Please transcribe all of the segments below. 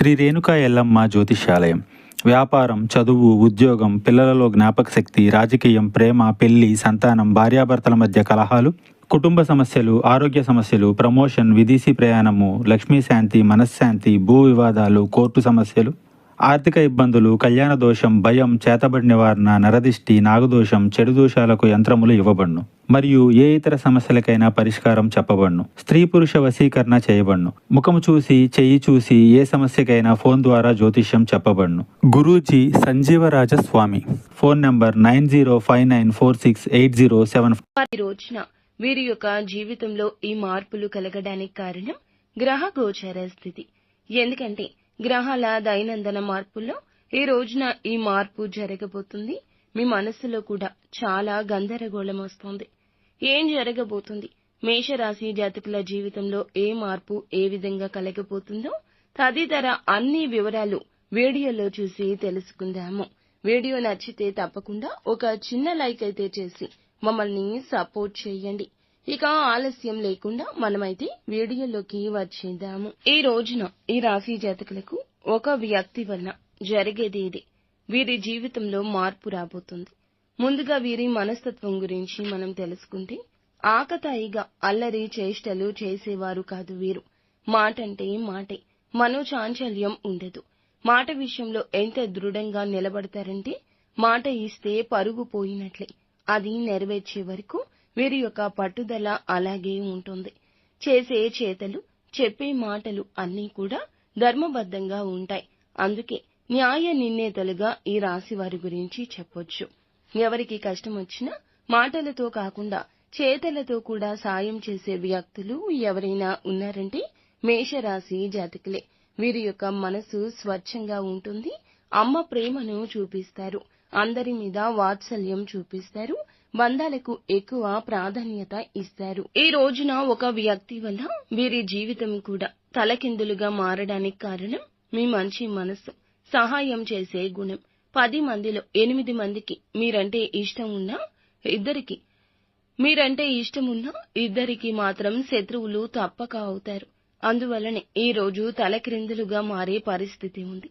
శ్రీ రేణుకా ఎల్లమ్మ జ్యోతిష్యాలయం. వ్యాపారం, చదువు, ఉద్యోగం, పిల్లలలో జ్ఞాపకశక్తి, రాజకీయం, ప్రేమ, పెళ్లి, సంతానం, భార్యాభర్తల మధ్య కలహాలు, కుటుంబ సమస్యలు, ఆరోగ్య సమస్యలు, ప్రమోషన్, విదేశీ ప్రయాణము, లక్ష్మీ శాంతి, మనశ్శాంతి, భూ వివాదాలు, కోర్టు సమస్యలు, ఆర్థిక ఇబ్బందులు, కళ్యాణ దోషం, భయం, చేతబడి నివారణ, నరదిష్టి, నాగదోషం, చెడు దోషాలకు యంత్రములు ఇవ్వబడును. మరియు ఏ ఇతర సమస్యలకైనా పరిష్కారం చెప్పబడును. స్త్రీ పురుష వశీకరణ చేయబడును. ముఖము చూసి, చెయ్యి చూసి ఏ సమస్యకైనా ఫోన్ ద్వారా జ్యోతిష్యం చెప్పబడును. గురూజీ సంజీవరాజ స్వామి. Phone number 9059468074. ఈ రోజున వీరి యొక్క జీవితంలో ఈ మార్పులు కలగడానికి కారణం గ్రహ గోచర స్థితి. ఎందుకంటే గ్రహాల దైనందిన మార్పుల్లో ఈ రోజున ఈ మార్పు జరగబోతుంది. మీ మనస్సులో కూడా చాలా గందరగోళం వస్తుంది. ఏం జరగబోతుంది, మేషరాశి జాతకుల జీవితంలో ఏ మార్పు ఏ విధంగా కలగబోతుందో తదితర అన్ని వివరాలు వీడియోలో చూసి తెలుసుకుందాము. వీడియో నచ్చితే తప్పకుండా ఒక చిన్న లైక్ అయితే చేసి మమ్మల్ని సపోర్ట్ చేయండి. ఇక ఆలస్యం లేకుండా మనమైతే వీడియోలోకి వచ్చేద్దాము. ఈ రోజున ఈ రాశి జాతకులకు ఒక వ్యక్తి వల్ల జరిగేది ఇది. వీరి జీవితంలో మార్పు రాబోతుంది. ముందుగా వీరి మనస్తత్వం గురించి మనం తెలుసుకుంటే, ఆకతాయిగా అల్లరి చేష్టలు చేసేవారు కాదు వీరు. మాటంటే మాటే, మనోచాంచల్యం ఉండదు. మాట విషయంలో ఎంత దృఢంగా నిలబడతారంటే, మాట ఇస్తే పరుగు పోయినట్లే. అది నెరవేర్చే వరకు వీరి యొక్క పట్టుదల అలాగే ఉంటుంది. చేసే చేతలు, చెప్పే మాటలు అన్నీ కూడా ధర్మబద్ధంగా ఉంటాయి. అందుకే న్యాయ నిర్ణేతలుగా ఈ రాశి వారి గురించి చెప్పొచ్చు. ఎవరికి కష్టం వచ్చినా మాటలతో కాకుండా చేతలతో కూడా సాయం చేసే వ్యక్తులు ఎవరైనా ఉన్నారంటే మేషరాశి జాతకులే. వీరి యొక్క మనసు స్వచ్ఛంగా ఉంటుంది. అమ్మ ప్రేమను చూపిస్తారు. అందరి మీద వాత్సల్యం చూపిస్తారు. బంధాలకు ఎక్కువ ప్రాధాన్యత ఇస్తారు. ఈ రోజున ఒక వ్యక్తి వల్ల వీరి జీవితం కూడా తలకిందులుగా మారడానికి కారణం మీ మంచి మనసు, సహాయం చేసే గుణం. 10 మందిలో 8 మందికి మీరంటే ఇష్టం ఉన్నా ఇద్దరికి మాత్రం శత్రువులు తప్పక అవుతారు. అందువల్లనే ఈ రోజు తలక్రిందులుగా మారే పరిస్థితి ఉంది.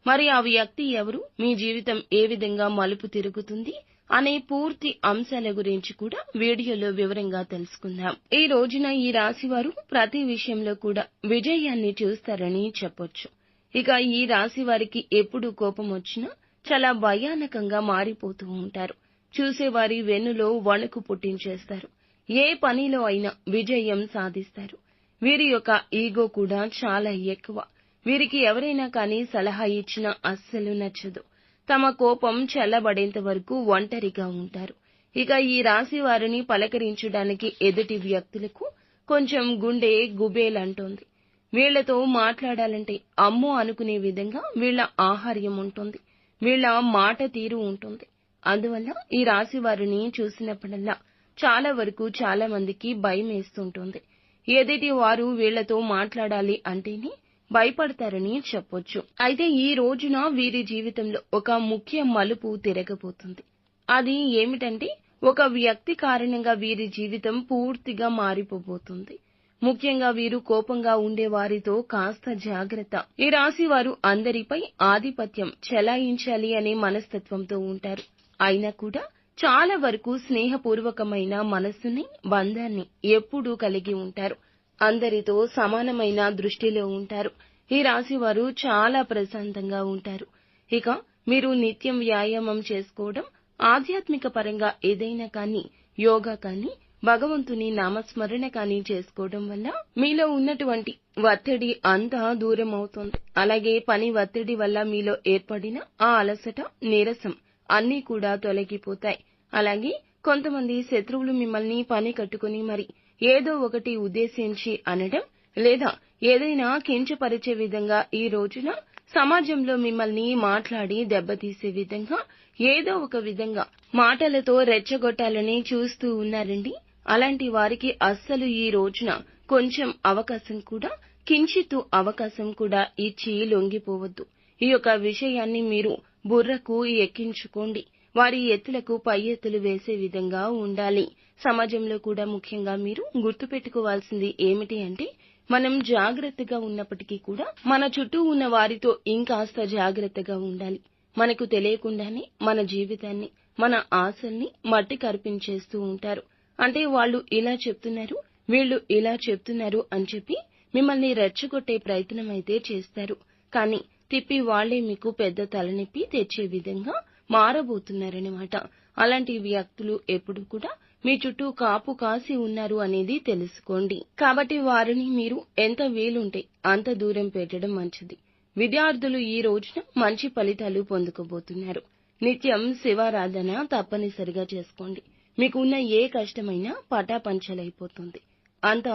మరి ఆ వ్యక్తి ఎవరు, మీ జీవితం ఏ విధంగా మలుపు తిరుగుతుంది అనే పూర్తి అంశాల గురించి కూడా వీడియోలో వివరంగా తెలుసుకుందాం. ఈ రోజున ఈ రాశి వారు ప్రతి విషయంలో కూడా విజయాన్ని చూస్తారని చెప్పొచ్చు. ఇక ఈ రాశి వారికి ఎప్పుడు కోపం వచ్చినా చాలా భయానకంగా మారిపోతూ ఉంటారు. చూసేవారి వెన్నులో వణుకు పుట్టించేస్తారు. ఏ పనిలో అయినా విజయం సాధిస్తారు. వీరి యొక్క ఈగో కూడా చాలా ఎక్కువ. వీరికి ఎవరైనా కానీ సలహా ఇచ్చినా అస్సలు నచ్చదు. తమ కోపం చల్లబడేంత వరకు ఒంటరిగా ఉంటారు. ఇక ఈ రాశి వారిని పలకరించడానికి ఎదుటి వ్యక్తులకు కొంచెం గుండె గుబేలంటోంది. వీళ్లతో మాట్లాడాలంటే అమ్మో అనుకునే విధంగా వీళ్ల ఆహార్యం ఉంటుంది. వీళ్ల మాట తీరు ఉంటుంది. అందువల్ల ఈ రాశి వారిని చూసినప్పుడల్లా చాలా వరకు చాలా మందికి భయం వేస్తుంటుంది. ఎదుటి వారు వీళ్లతో మాట్లాడాలి అంటేనే భయపడతారని చెప్పొచ్చు. అయితే ఈ రోజున వీరి జీవితంలో ఒక ముఖ్య మలుపు తిరగబోతుంది. అది ఏమిటంటే, ఒక వ్యక్తి కారణంగా వీరి జీవితం పూర్తిగా మారిపోబోతుంది. ముఖ్యంగా వీరు కోపంగా ఉండే వారితో కాస్త జాగ్రత్త. ఈ రాశి వారు అందరిపై ఆధిపత్యం చెలాయించాలి అనే మనస్తత్వంతో ఉంటారు. అయినా కూడా చాలా వరకు స్నేహపూర్వకమైన మనస్సుని, బంధాన్ని ఎప్పుడూ కలిగి ఉంటారు. అందరితో సమానమైన దృష్టిలో ఉంటారు. ఈ రాశి వారు చాలా ప్రశాంతంగా ఉంటారు. ఇక మీరు నిత్యం వ్యాయామం చేసుకోవడం, ఆధ్యాత్మిక పరంగా ఏదైనా కానీ, యోగా కానీ, భగవంతుని నామస్మరణ కానీ చేసుకోవడం వల్ల మీలో ఉన్నటువంటి ఒత్తిడి అంతా దూరం అవుతుంది. అలాగే పని ఒత్తిడి వల్ల మీలో ఏర్పడిన ఆ అలసట, నీరసం అన్నీ కూడా తొలగిపోతాయి. అలాగే కొంతమంది శత్రువులు మిమ్మల్ని పని కట్టుకుని మరి ఏదో ఒకటి ఉద్దేశించి అనడం, లేదా ఏదైనా కించపరిచే విధంగా ఈ రోజున సమాజంలో మిమ్మల్ని మాట్లాడి దెబ్బతీసే విధంగా ఏదో ఒక విధంగా మాటలతో రెచ్చగొట్టాలని చూస్తూ ఉన్నారండి. అలాంటి వారికి అస్సలు ఈ రోజున కొంచెం అవకాశం కూడా, కించిత్తు అవకాశం కూడా ఇచ్చి లొంగిపోవద్దు. ఈ యొక్క విషయాన్ని మీరు బుర్రకు ఎక్కించుకోండి. వారి ఎత్తులకు పై ఎత్తులు వేసే విధంగా ఉండాలి. సమాజంలో కూడా ముఖ్యంగా మీరు గుర్తుపెట్టుకోవాల్సింది ఏమిటి అంటే, మనం జాగ్రత్తగా ఉన్నప్పటికీ కూడా మన చుట్టూ ఉన్న వారితో ఇంకాస్త జాగ్రత్తగా ఉండాలి. మనకు తెలియకుండానే మన జీవితాన్ని, మన ఆశల్ని మట్టి కరిపించేస్తూ ఉంటారు. అంటే వాళ్ళు ఇలా చెప్తున్నారు, వీళ్ళు ఇలా చెప్తున్నారు అని చెప్పి మిమ్మల్ని రెచ్చగొట్టే ప్రయత్నం అయితే చేస్తారు. కానీ తిప్పి వాళ్లే మీకు పెద్ద తలనొప్పి తెచ్చే విధంగా మారబోతున్నారన్నమాట. అలాంటి వ్యక్తులు ఎప్పుడు కూడా మీ చుట్టూ కాపు కాసి ఉన్నారు అనేది తెలుసుకోండి. కాబట్టి వారిని మీరు ఎంత వీలుంటే అంత దూరం పెట్టడం మంచిది. విద్యార్థులు ఈ రోజున మంచి ఫలితాలు పొందుకోబోతున్నారు. నిత్యం శివారాధన తప్పనిసరిగా చేసుకోండి. మీకు ఉన్న ఏ కష్టమైనా పటాపంచలైపోతుంది. అంతా